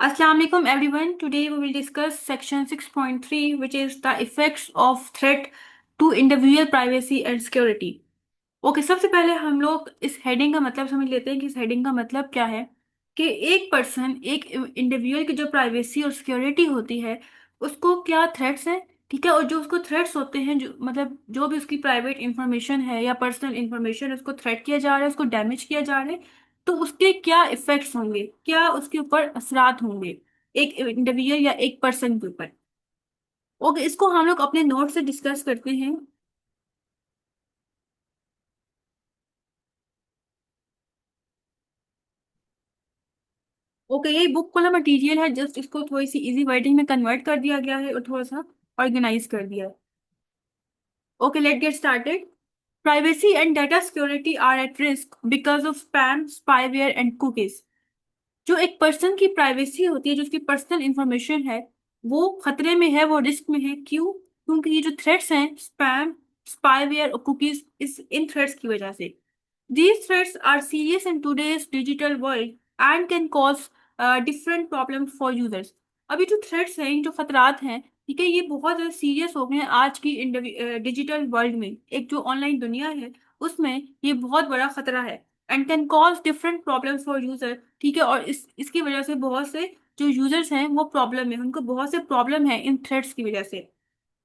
Assalamu alaikum everyone. Today we will discuss section 6.3 which is the effects of threat to individual privacy and security. Okay सबसे पहले हम लोग इस heading का मतलब समझ लेते हैं कि इस हेडिंग का मतलब क्या है कि एक पर्सन एक इंडिविजुअल की जो प्राइवेसी और सिक्योरिटी होती है उसको क्या थ्रेट्स है। ठीक है, और जो उसको थ्रेट्स होते हैं जो मतलब जो भी उसकी प्राइवेट इंफॉर्मेशन है या पर्सनल इंफॉर्मेशन उसको थ्रेट किया जा रहा है, उसको डैमेज किया जा रहा है, तो उसके क्या इफेक्ट्स होंगे, क्या उसके ऊपर असरात होंगे एक इंडिविजुअल या एक पर्सन के ऊपर। ओके, इसको हम लोग अपने नोट से डिस्कस करते हैं। ओके, ये बुक वाला मटेरियल है, जस्ट इसको थोड़ी सी इजी वर्डिंग में कन्वर्ट कर दिया गया है और थोड़ा सा ऑर्गेनाइज कर दिया है। Okay, let get started. Privacy and data security are at risk because of spam, spyware and cookies. जो एक पर्सन की प्राइवेसी होती है, जो उसकी पर्सनल इंफॉर्मेशन है, वो खतरे में है, वो रिस्क में है। क्यों? क्योंकि ये जो थ्रेट्स हैं, स्पैम, स्पाईवेयर और कुकीज, इस इन थ्रेट्स की वजह से। These threats are serious in today's digital world and can cause different problems for users. अभी जो थ्रेट्स हैं, जो खतरात हैं, ठीक है, ये बहुत ज़्यादा सीरियस हो गए हैं आज की डिजिटल वर्ल्ड में। एक जो ऑनलाइन दुनिया है उसमें ये बहुत बड़ा खतरा है and can cause different problems for user. ठीक है, और इसकी वजह से बहुत से जो यूजर्स हैं वो प्रॉब्लम है, उनको बहुत से प्रॉब्लम है इन थ्रेट्स की वजह से।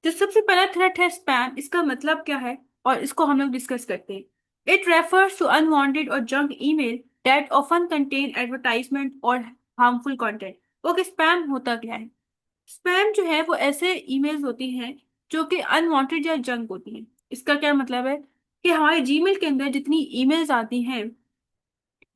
जो सबसे पहला थ्रेट है स्पैम, इसका मतलब क्या है और इसको हम लोग डिस्कस करते हैं। इट रेफर्स टू अनवांटेड और junk email that often contain advertisement और हार्मफुल कंटेंट। ओके, स्पैम होता क्या है? स्पैम जो है वो ऐसे ईमेल्स होती हैं जो कि अनवांटेड या जंक होती हैं। इसका क्या मतलब है कि हमारे जीमेल के अंदर जितनी ईमेल्स आती हैं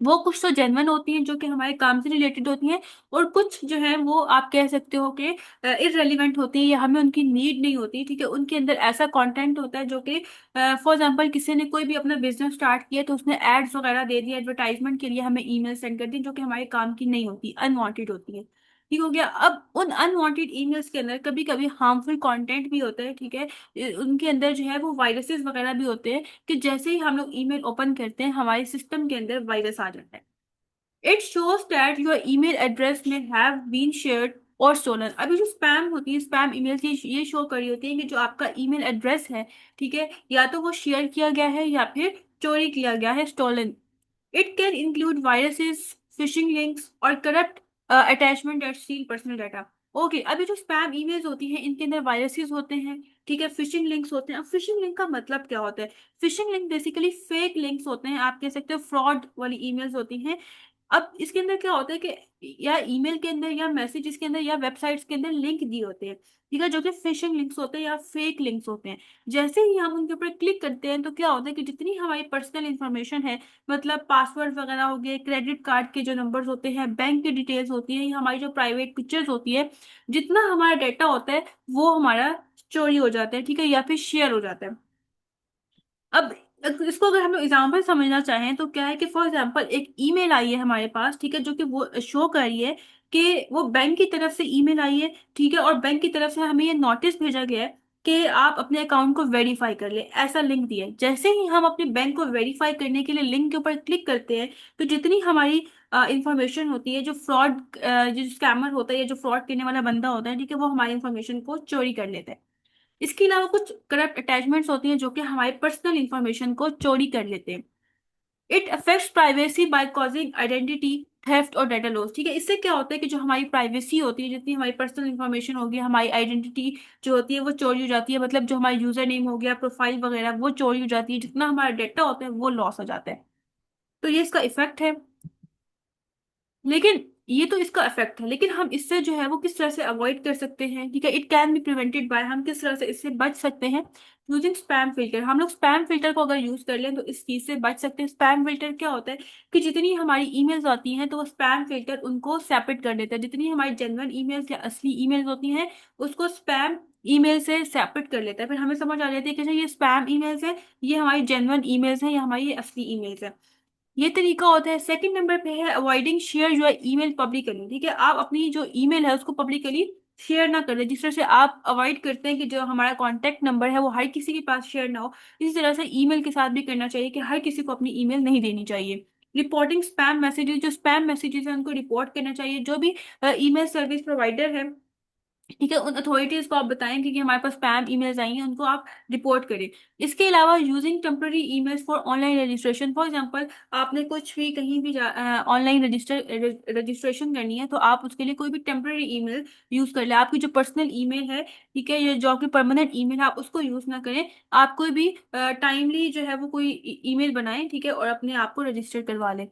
वो कुछ तो जेन्युइन होती हैं जो कि हमारे काम से रिलेटेड होती हैं, और कुछ जो है वो आप कह सकते हो कि इररेलेवेंट होती हैं या हमें उनकी नीड नहीं होती। ठीक है, उनके अंदर ऐसा कंटेंट होता है जो कि फॉर एग्जांपल किसी ने कोई भी अपना बिजनेस स्टार्ट किया तो उसने एड्स वगैरह दे दिए, एडवर्टाइजमेंट के लिए हमें ईमेल सेंड कर दी जो कि हमारे काम की नहीं होती, अनवांटेड होती है। ठीक हो गया। अब उन अनवांटेड ईमेल्स के अंदर कभी कभी हार्मफुल कंटेंट भी होता है। ठीक है, उनके अंदर जो है वो वायरसेस वगैरह भी होते हैं कि जैसे ही हम लोग ईमेल ओपन करते हैं हमारे सिस्टम के अंदर वायरस आ जाता है। It shows that your email address में हैव बीन शेयर्ड और स्टोलन। अभी जो स्पैम होती है, स्पैम ईमेल्स ये शो कर रही होती है कि जो आपका ईमेल एड्रेस है, ठीक है, या तो वो शेयर किया गया है या फिर चोरी किया गया है, stolen. It can include viruses, phishing links और corrupt attachment that steal personal data. Okay, अभी जो स्पैम ईमेल्स होती हैं इनके अंदर वायरसेस होते हैं, ठीक है, फिशिंग लिंक्स होते हैं। अब फिशिंग लिंक का मतलब क्या होता है? Phishing link basically fake links होते हैं, आप कह सकते हो फ्रॉड वाली ईमेल्स होती हैं। अब इसके अंदर क्या होता है कि या ईमेल के अंदर या मैसेजेस के अंदर या वेबसाइट्स के अंदर लिंक दिए होते हैं, ठीक है, जो कि फिशिंग लिंक्स होते हैं या फेक लिंक्स होते हैं। जैसे ही हम उनके ऊपर क्लिक करते हैं तो क्या होता है कि जितनी हमारी पर्सनल इंफॉर्मेशन है, मतलब पासवर्ड वगैरह हो गए, क्रेडिट कार्ड के जो नंबर्स होते हैं, बैंक की डिटेल्स होती हैं, या हमारी जो प्राइवेट पिक्चर्स होती है, जितना हमारा डेटा होता है वो हमारा चोरी हो जाता है, ठीक है, या फिर शेयर हो जाता है। अब इसको अगर हम लोग एग्जाम्पल समझना चाहें तो क्या है कि फॉर एग्जाम्पल एक ईमेल आई है हमारे पास, ठीक है, जो कि वो शो कर रही है कि वो बैंक की तरफ से ईमेल आई है, ठीक है, और बैंक की तरफ से हमें ये नोटिस भेजा गया है कि आप अपने अकाउंट को वेरीफाई कर ले, ऐसा लिंक दिया है। जैसे ही हम अपने बैंक को वेरीफाई करने के लिए लिंक के ऊपर क्लिक करते हैं तो जितनी हमारी इंफॉर्मेशन होती है, जो फ्रॉड जो स्कैमर होता है या जो फ्रॉड करने वाला बंदा होता है, ठीक है, वो हमारी इंफॉर्मेशन को चोरी कर लेता है। इसके अलावा कुछ करप्ट अटैचमेंट्स होती हैं जो कि हमारी पर्सनल इंफॉर्मेशन को चोरी कर लेते हैं। It affects privacy by causing identity theft और डाटा लॉस। ठीक है, इससे क्या होता है कि जो हमारी प्राइवेसी होती है, जितनी हमारी पर्सनल इंफॉर्मेशन होगी, हमारी आइडेंटिटी जो होती है वो चोरी हो जाती है, मतलब जो हमारा यूजर नेम हो गया, प्रोफाइल वगैरह, वो चोरी हो जाती है, जितना हमारा डेटा होता है वो लॉस हो जाता है। तो ये इसका इफेक्ट है। लेकिन ये तो इसका इफेक्ट है, लेकिन हम इससे जो है वो किस तरह से अवॉइड कर सकते हैं? ठीक है, it can be prevented by, हम किस तरह से इससे बच सकते हैं? Using spam filter. हम लोग स्पैम फिल्टर को अगर यूज कर लें तो इस चीज से बच सकते हैं। स्पैम फिल्टर क्या होता है कि जितनी हमारी ईमेल्स आती हैं तो वो स्पैम फिल्टर उनको सेपरेट कर देता है। जितनी हमारी जेन्युइन ईमेल्स या असली ईमेल्स होती हैं उसको स्पैम ईमेल से सेपरेट कर लेता है। फिर हमें समझ आ जाती है कि अच्छा ये स्पैम ईमेल्स है, ये हमारी जेन्युइन ईमेल्स हैं, या हमारी ये असली ईमेल्स है। ये तरीका होता है। सेकंड नंबर पे है avoiding share your email publicly. ठीक है, आप अपनी जो ईमेल है उसको पब्लिकली शेयर ना करें। जिस तरह से आप अवॉइड करते हैं कि जो हमारा कॉन्टैक्ट नंबर है वो हर किसी के पास शेयर ना हो, इसी तरह से ईमेल के साथ भी करना चाहिए कि हर किसी को अपनी ईमेल नहीं देनी चाहिए। रिपोर्टिंग स्पैम मैसेजेस, जो स्पैम मैसेजेस हैं उनको रिपोर्ट करना चाहिए। जो भी ईमेल सर्विस प्रोवाइडर है, ठीक है, उन अथॉरिटीज को आप बताएं कि हमारे पास स्पैम ईमेल्स आई हैं, उनको आप रिपोर्ट करें। इसके अलावा using temporary emails for online registration, for example आपने कुछ भी कहीं भी ऑनलाइन रजिस्ट्रेशन करनी है, तो आप उसके लिए कोई भी टेम्पररी ईमेल यूज कर लें। आपकी जो पर्सनल ईमेल है, ठीक है, ये जो आपकी परमानेंट ईमेल है, आप उसको यूज ना करें। आप कोई भी टाइमली जो है वो कोई ईमेल बनाएं, ठीक है, और अपने आप को रजिस्टर करवा लें,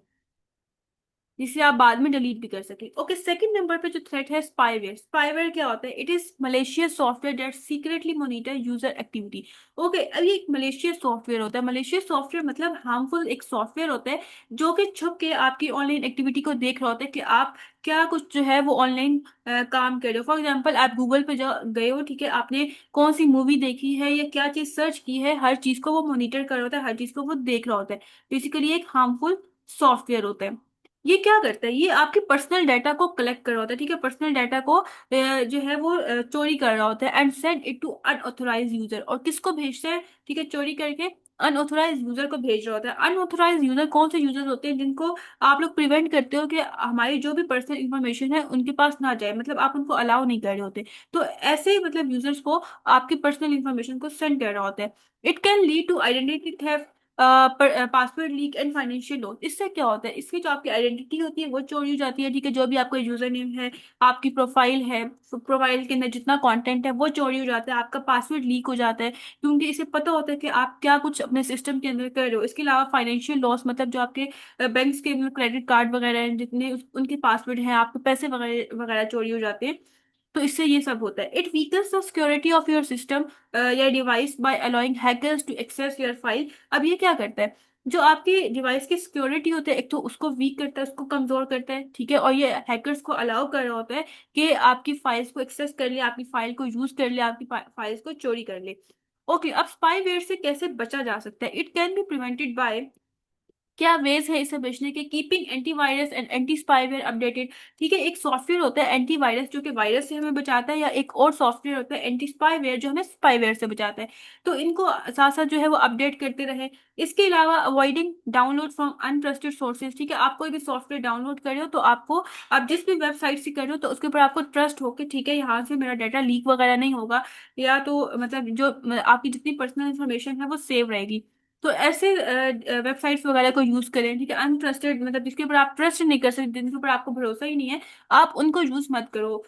जिसे आप बाद में डिलीट भी कर सके। ओके, सेकंड नंबर पे जो थ्रेट है स्पाईवेयर। स्पाईवेयर क्या होता है? It is malicious software that secretly monitor user activity. Okay, अब ये एक मलेशियस सॉफ्टवेयर होता है। मलेशियस सॉफ्टवेयर मतलब हार्मफुल एक सॉफ्टवेयर होता है जो कि छुप के आपकी ऑनलाइन एक्टिविटी को देख रहा होता है कि आप क्या कुछ जो है वो ऑनलाइन काम कर रहे हो। फॉर एग्जाम्पल, आप गूगल पे जा गए हो, ठीक है, आपने कौन सी मूवी देखी है या क्या चीज सर्च की है, हर चीज को वो मॉनिटर कर रहा होता है, हर चीज को वो देख रहा होता है। बेसिकली एक हार्मफुल सॉफ्टवेयर होता है। ये क्या करता है? ये आपके पर्सनल डाटा को कलेक्ट कर रहा होता है, ठीक है, पर्सनल डाटा को जो है वो चोरी कर रहा होता है, and send it to unauthorise user. और किसको भेजता है? ठीक है, चोरी करके अनऑथोराइज यूजर को भेज रहा होता है। अनऑथोराइज यूजर कौन से यूजर्स होते हैं? जिनको आप लोग प्रिवेंट करते हो कि हमारी जो भी पर्सनल इंफॉर्मेशन है उनके पास ना जाए, मतलब आप उनको अलाउ नहीं कर रहे होते। तो ऐसे ही मतलब यूजर्स को आपकी पर्सनल इंफॉर्मेशन को सेंड कर रहा होता है। It can lead to identity theft, password leak and financial loss. इससे क्या होता है? इसकी जो आपकी आइडेंटिटी होती है वो चोरी हो जाती है, ठीक है, जो भी आपका यूजर नेम है, आपकी प्रोफाइल है, प्रोफाइल के अंदर जितना कंटेंट है वो चोरी हो जाता है, आपका पासवर्ड लीक हो जाता है, क्योंकि इसे पता होता है कि आप क्या कुछ अपने सिस्टम के अंदर कर रहे हो। इसके अलावा फाइनेंशियल लॉस मतलब जो आपके बैंक के क्रेडिट कार्ड वगैरह हैं, जितने उनके पासवर्ड हैं, आपके पैसे वगैरह वगैरह चोरी हो जाते हैं। तो इससे ये सब होता है। It weakens the security of your system या device by allowing hackers to access your file. अब ये क्या करता है? जो आपके डिवाइस की सिक्योरिटी होती है, एक तो उसको वीक करता है, उसको कमजोर करता है, ठीक है, और ये हैकर्स को अलाउ कर रहा होता है कि आपकी फाइल्स को एक्सेस कर ले, आपकी फाइल को यूज कर ले, आपकी फाइल्स को चोरी कर ले। ओके, अब स्पाईवेयर से कैसे बचा जा सकता है? It can be prevented by, क्या वेज है इसे बचने के? Keeping antivirus and anti spyware updated. ठीक है, एक सॉफ्टवेयर होता है एंटीवायरस जो कि वायरस से हमें बचाता है, या एक और सॉफ्टवेयर होता है एंटी स्पाईवेयर जो हमें स्पाईवेयर से बचाता है। तो इनको साथ साथ जो है वो अपडेट करते रहे। इसके अलावा avoiding download from untrusted sources. ठीक है, आप कोई भी सॉफ्टवेयर डाउनलोड कर रहे हो तो आपको, आप जिस भी वेबसाइट से कर रहे हो तो उसके ऊपर आपको ट्रस्ट हो कि ठीक है, यहाँ से मेरा डाटा लीक वगैरह नहीं होगा, या तो मतलब जो आपकी जितनी पर्सनल इंफॉर्मेशन है वो सेव रहेगी। तो ऐसे वेबसाइट्स वगैरह को यूज करें, ठीक है, अनट्रस्टेड मतलब जिसके ऊपर आप ट्रस्ट नहीं कर सकते, जिनके ऊपर आपको भरोसा ही नहीं है, आप उनको यूज मत करो।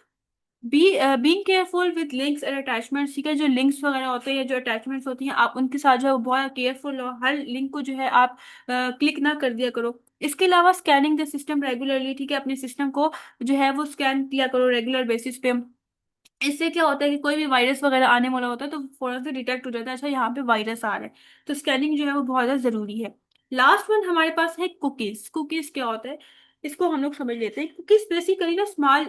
Be being careful with links and attachments. ठीक है, जो लिंक्स वगैरह होते हैं, जो अटैचमेंट्स होती हैं, आप उनके साथ जो है वो बहुत केयरफुल हो, हर लिंक को जो है आप क्लिक ना कर दिया करो। इसके अलावा स्कैनिंग द सिस्टम रेगुलरली। ठीक है, अपने सिस्टम को जो है वो स्कैन किया करो रेगुलर बेसिस पे। इससे क्या होता है कि कोई भी वायरस वगैरह आने वाला होता है तो फौरन से डिटेक्ट हो जाता है, अच्छा यहाँ पे वायरस आ रहा है। तो स्कैनिंग जो है वो बहुत ज्यादा जरूरी है। लास्ट वन हमारे पास है कुकीज। कुकीज क्या होता है? इसको हम लोग समझ लेते हैं। कुकीज बेसिकली ना स्मॉल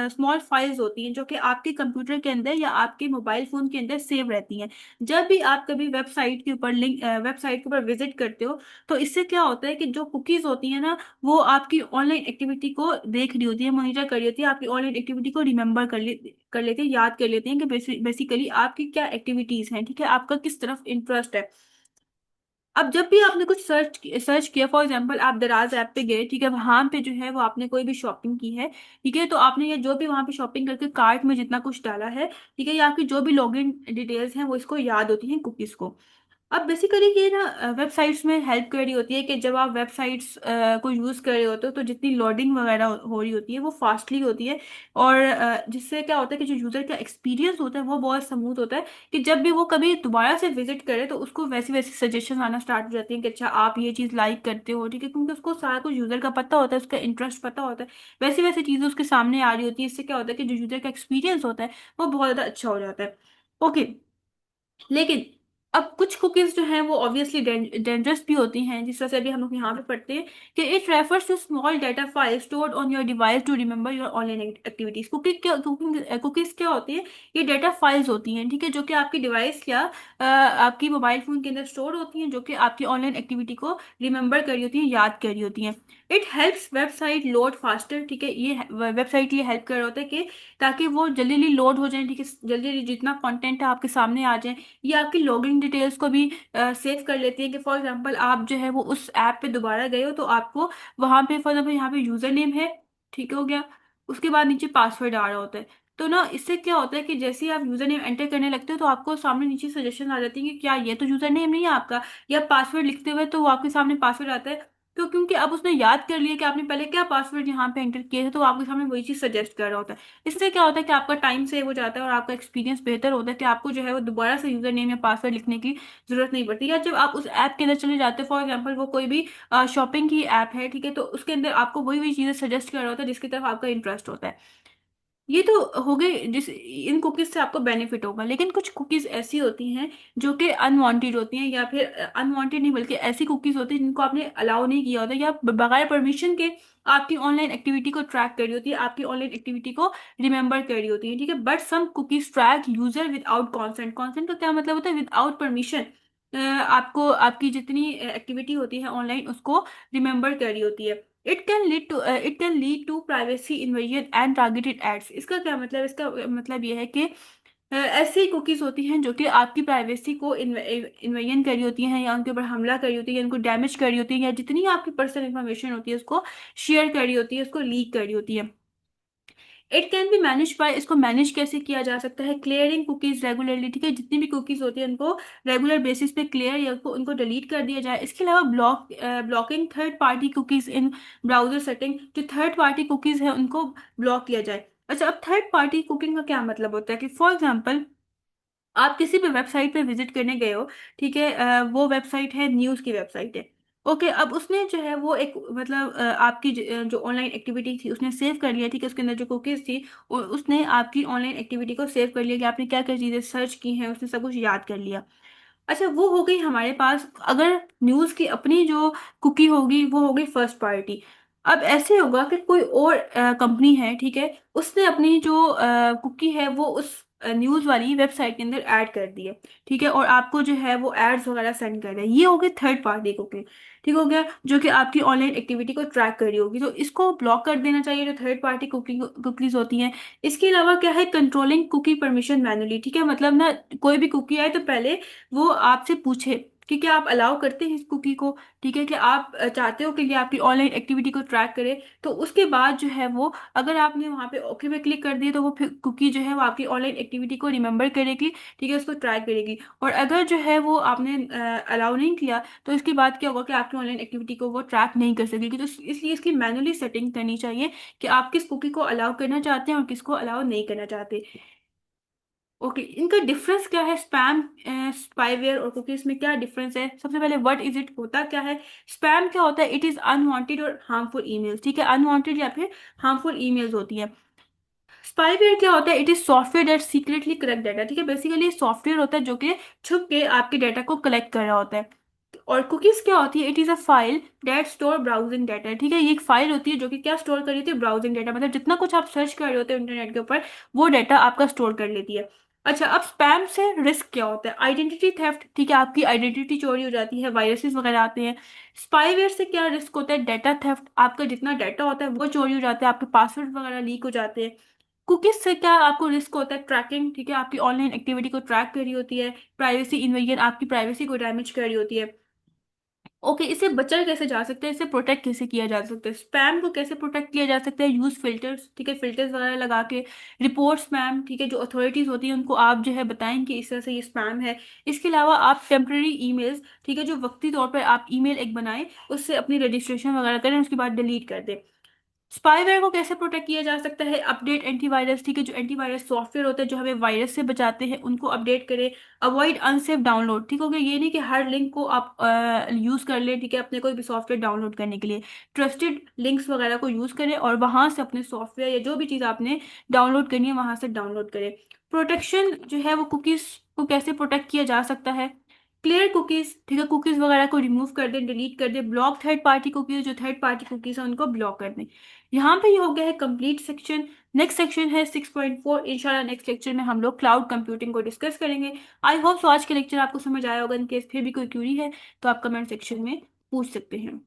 स्मॉल फाइल्स होती हैं जो कि आपके कंप्यूटर के अंदर या आपके मोबाइल फोन के अंदर सेव रहती हैं। जब भी आप कभी वेबसाइट के ऊपर वेबसाइट के ऊपर विजिट करते हो, तो इससे क्या होता है कि जो कुकीज होती है ना, वो आपकी ऑनलाइन एक्टिविटी को देख रही होती है, मॉनिटर कर रही होती है, आपकी ऑनलाइन एक्टिविटी को रिमेंबर कर लेते हैं, याद कर लेते हैं कि बेसिकली आपकी क्या एक्टिविटीज हैं, ठीक है, आपका किस तरफ इंटरेस्ट है। अब जब भी आपने कुछ सर्च किया, फॉर एग्जांपल आप दराज ऐप पे गए, ठीक है, वहां पे जो है वो आपने कोई भी शॉपिंग की है, ठीक है, तो आपने ये जो भी वहां पे शॉपिंग करके कार्ट में जितना कुछ डाला है, ठीक है, या आपकी जो भी लॉगिन डिटेल्स हैं वो इसको याद होती हैं कुकीज को। अब बेसिकली ये ना वेबसाइट्स में हेल्प कर रही होती है कि जब आप वेबसाइट्स को यूज़ कर रहे होते हो तो जितनी लोडिंग वगैरह हो रही होती है वो फास्टली होती है, और जिससे क्या होता है कि जो यूज़र का एक्सपीरियंस होता है वो बहुत स्मूथ होता है, कि जब भी वो कभी दोबारा से विजिट करे तो उसको वैसी वैसी सजेशन आना स्टार्ट हो जाती हैं कि अच्छा आप ये चीज़ लाइक करते हो, ठीक है, क्योंकि उसको सारा कुछ यूज़र का पता होता है, उसका इंटरेस्ट पता होता है, वैसी वैसी चीज़ें उसके सामने आ रही होती है। इससे क्या होता है कि जो यूज़र का एक्सपीरियंस होता है वो बहुत ज़्यादा अच्छा हो जाता है। ओके, लेकिन अब कुछ कुकीज जो हैं वो ऑब्वियसली डेंजरस भी होती हैं, जिस तरह से अभी हम लोग यहाँ पे पढ़ते हैं कि it refers to small data file stored on your device to remember your online activities. Cookies क्या होती है? ये डाटा फाइल्स होती हैं, ठीक है, जो कि आपकी डिवाइस या आपकी मोबाइल फोन के अंदर स्टोर होती हैं, जो कि आपकी ऑनलाइन एक्टिविटी को रिमेंबर कर रही होती हैं, याद कर रही होती हैं। It helps website load faster. ठीक है, ये वेबसाइट ये हेल्प कर रहा होता है कि ताकि वो जल्दी जल्दी लोड हो जाए, ठीक है, जल्दी जल्दी जितना कंटेंट है आपके सामने आ जाए। ये आपकी लॉगिन डिटेल्स को भी सेव कर लेती है कि फॉर एग्जांपल आप जो है वो उस ऐप पे दोबारा गए हो तो आपको वहां पे फॉर एग्जांपल यहाँ पे यूजर नेम है, ठीक हो गया, उसके बाद नीचे पासवर्ड आ रहा होता है। तो ना इससे क्या होता है कि जैसे ही आप यूजर नेम एंटर करने लगते हो तो आपको सामने नीचे सजेशन आ जाती है कि क्या ये तो यूजर नेम नहीं है आपका, या पासवर्ड लिखते हुए तो वो आपके सामने पासवर्ड आता है। तो क्योंकि अब उसने याद कर लिया कि आपने पहले क्या पासवर्ड यहाँ पे एंटर किए थे, तो वो आपके सामने वही चीज सजेस्ट कर रहा होता है। इससे क्या होता है कि आपका टाइम सेव हो जाता है और आपका एक्सपीरियंस बेहतर होता है कि आपको जो है वो दोबारा से यूजर नेम या पासवर्ड लिखने की जरूरत नहीं पड़ती। या जब आप उस ऐप के अंदर चले जाते हैं, फॉर एग्जाम्पल वो कोई भी शॉपिंग की ऐप है, ठीक है, तो उसके अंदर आपको वही वही चीजें सजेस्ट कर रहा होता है जिसकी तरफ आपका इंटरेस्ट होता है। ये तो हो गई जिस इन कुकीज से आपको बेनिफिट होगा। लेकिन कुछ कुकीज ऐसी होती हैं जो कि अनवांटेड होती हैं, या फिर अनवांटेड नहीं बल्कि ऐसी कुकीज होती हैं जिनको आपने अलाउ नहीं किया होता, या बगैर परमिशन के आपकी ऑनलाइन एक्टिविटी को ट्रैक कर रही होती है, आपकी ऑनलाइन एक्टिविटी को रिमेंबर कर रही होती है, ठीक है। But some cookies track user without consent. Consent का क्या मतलब होता है? विदाउट परमिशन आपको आपकी जितनी एक्टिविटी होती है ऑनलाइन उसको रिमेंबर कर रही होती है। It can lead to privacy invasion and targeted ads. इसका क्या मतलब? इसका मतलब ये है कि ऐसी कुकीज होती हैं जो कि आपकी प्राइवेसी को इन्वेजन करी होती हैं, या उनके ऊपर हमला करी होती है, या उनको डैमेज करी होती है, या जितनी आपकी पर्सनल इंफॉर्मेशन होती है उसको शेयर करी होती है, उसको लीक करी होती है। It can be manage by. इसको मैनेज कैसे किया जा सकता है? क्लियरिंग कुकीज रेगुलरली, ठीक है, जितनी भी कुकीज होती है उनको रेगुलर बेसिस पे क्लियर या उनको डिलीट कर दिया जाए। इसके अलावा ब्लॉकिंग थर्ड पार्टी कुकीज इन ब्राउजर सेटिंग। जो थर्ड पार्टी कुकीज है उनको ब्लॉक किया जाए। अच्छा, अब थर्ड पार्टी कुकिंग का क्या मतलब होता है कि फॉर एग्जाम्पल आप किसी भी वेबसाइट पे विजिट करने गए हो, ठीक है, वो वेबसाइट है न्यूज़ की वेबसाइट है। ओके, अब उसने जो है वो एक मतलब आपकी जो ऑनलाइन एक्टिविटी थी उसने सेव कर लिया, ठीक है, उसके अंदर जो कुकीज थी उसने आपकी ऑनलाइन एक्टिविटी को सेव कर लिया कि आपने क्या क्या चीज़ें सर्च की हैं, उसने सब कुछ याद कर लिया। अच्छा, वो हो गई हमारे पास। अगर न्यूज़ की अपनी जो कुकी होगी वो होगी फर्स्ट पार्टी। अब ऐसे होगा कि कोई और कंपनी है, ठीक है, उसने अपनी जो कुकी है वो उस न्यूज़ वाली वेबसाइट के अंदर ऐड कर दी है, ठीक है, और आपको जो है वो एड्स वगैरह सेंड कर रहा है। ये हो गई थर्ड पार्टी कुकी, ठीक हो गया, जो कि आपकी ऑनलाइन एक्टिविटी को ट्रैक कर रही होगी। तो इसको ब्लॉक कर देना चाहिए, जो थर्ड पार्टी कुकीज होती हैं। इसके अलावा क्या है? कंट्रोलिंग कुकी परमिशन मैनुअली, ठीक है, मतलब ना कोई भी कुकी आए तो पहले वो आपसे पूछे कि क्या आप अलाउ करते हैं इस कुकी को, ठीक है, कि आप चाहते हो कि ये आपकी ऑनलाइन एक्टिविटी को ट्रैक करे। तो उसके बाद जो है वो, अगर आपने वहां पे ओके पे क्लिक कर दिया तो वो फिर कुकी जो है वो आपकी ऑनलाइन एक्टिविटी को रिमेंबर करेगी, ठीक है, उसको ट्रैक करेगी। और अगर जो है वो आपने अलाउ नहीं किया तो इसके बाद क्या होगा कि आपकी ऑनलाइन एक्टिविटी को वो ट्रैक नहीं कर सकेगी। तो इसलिए इसकी मैनुअली सेटिंग करनी चाहिए कि आप किस कुकी को अलाउ करना चाहते हैं और किसको अलाउ नहीं करना चाहते। ओके, इनका डिफरेंस क्या है? स्पैम, स्पाईवेयर और कुकीज में क्या डिफरेंस है? सबसे पहले व्हाट इज इट, होता क्या है? स्पैम क्या होता है? इट इज अनवांटेड और हार्मफुल ईमेल्स, ठीक है, अनवांटेड या फिर हार्मफुल ईमेल्स होती हैं। स्पाईवेयर क्या होता है? It is software that secretly collect data, ठीक है, बेसिकली सॉफ्टवेयर होता है जो कि छुप के आपके डाटा को कलेक्ट कर रहा होता है। और कुकीज क्या होती है? It is a file that store browsing data, ठीक है, ये एक फाइल होती है जो कि क्या स्टोर कर रही होती है? ब्राउजिंग डाटा, मतलब जितना कुछ आप सर्च कर रहे होते हैं इंटरनेट के ऊपर वो डाटा आपका स्टोर कर लेती है। अच्छा, अब स्पैम से रिस्क क्या होता है? आइडेंटिटी थेफ्ट, ठीक है, आपकी आइडेंटिटी चोरी हो जाती है, वायरसेस वगैरह आते हैं। स्पाईवेयर से क्या रिस्क होता है? डाटा थेफ्ट, आपका जितना डाटा होता है वो चोरी हो जाता है, आपके पासवर्ड वगैरह लीक हो जाते हैं। कुकीज से क्या आपको रिस्क होता है? ट्रैकिंग, ठीक है, आपकी ऑनलाइन एक्टिविटी को ट्रैक कर रही होती है। प्राइवेसी इन्वेजन, आपकी प्राइवेसी को डैमेज कर रही होती है। ओके, इससे बचा कैसे जा सकता है? इससे प्रोटेक्ट कैसे किया जा सकता है? स्पैम को कैसे प्रोटेक्ट किया जा सकता है? यूज फिल्टर्स, ठीक है, फिल्टर्स वगैरह लगा के। रिपोर्ट स्पैम, ठीक है, जो अथॉरिटीज होती हैं उनको आप जो है बताएं कि इस तरह से ये स्पैम है। इसके अलावा आप टेम्पररी ईमेल्स, ठीक है, जो वक्ती तौर पर आप ईमेल एक बनाएं, उससे अपनी रजिस्ट्रेशन वगैरह करें, उसके बाद डिलीट कर दें। स्पाईवेयर को कैसे प्रोटेक्ट किया जा सकता है? अपडेट एंटीवायरस, ठीक है, जो एंटीवायरस सॉफ्टवेयर होते हैं जो हमें वायरस से बचाते हैं उनको अपडेट करें। अवॉइड अनसेफ डाउनलोड, ठीक हो गया, ये नहीं कि हर लिंक को आप यूज कर लें, ठीक है, अपने कोई भी सॉफ्टवेयर डाउनलोड करने के लिए। ट्रस्टेड लिंक्स वगैरह को यूज करें और वहां से अपने सॉफ्टवेयर या जो भी चीज़ आपने डाउनलोड करनी है वहां से डाउनलोड करें। प्रोटेक्शन जो है वो कुकीज को कैसे प्रोटेक्ट किया जा सकता है? क्लियर कुकीज, ठीक है, कुकीज वगैरह को रिमूव कर दें, डिलीट कर दें। ब्लॉक थर्ड पार्टी कुकीज, जो थर्ड पार्टी कुकीज है उनको ब्लॉक कर दें। यहाँ पे ये हो गया है कंप्लीट सेक्शन। नेक्स्ट सेक्शन है 6.4। इंशाल्लाह नेक्स्ट लेक्चर में हम लोग क्लाउड कंप्यूटिंग को डिस्कस करेंगे। आई होप सो आज के लेक्चर आपको समझ आया होगा। इन केस फिर भी कोई क्यूरी है तो आप कमेंट सेक्शन में पूछ सकते हैं।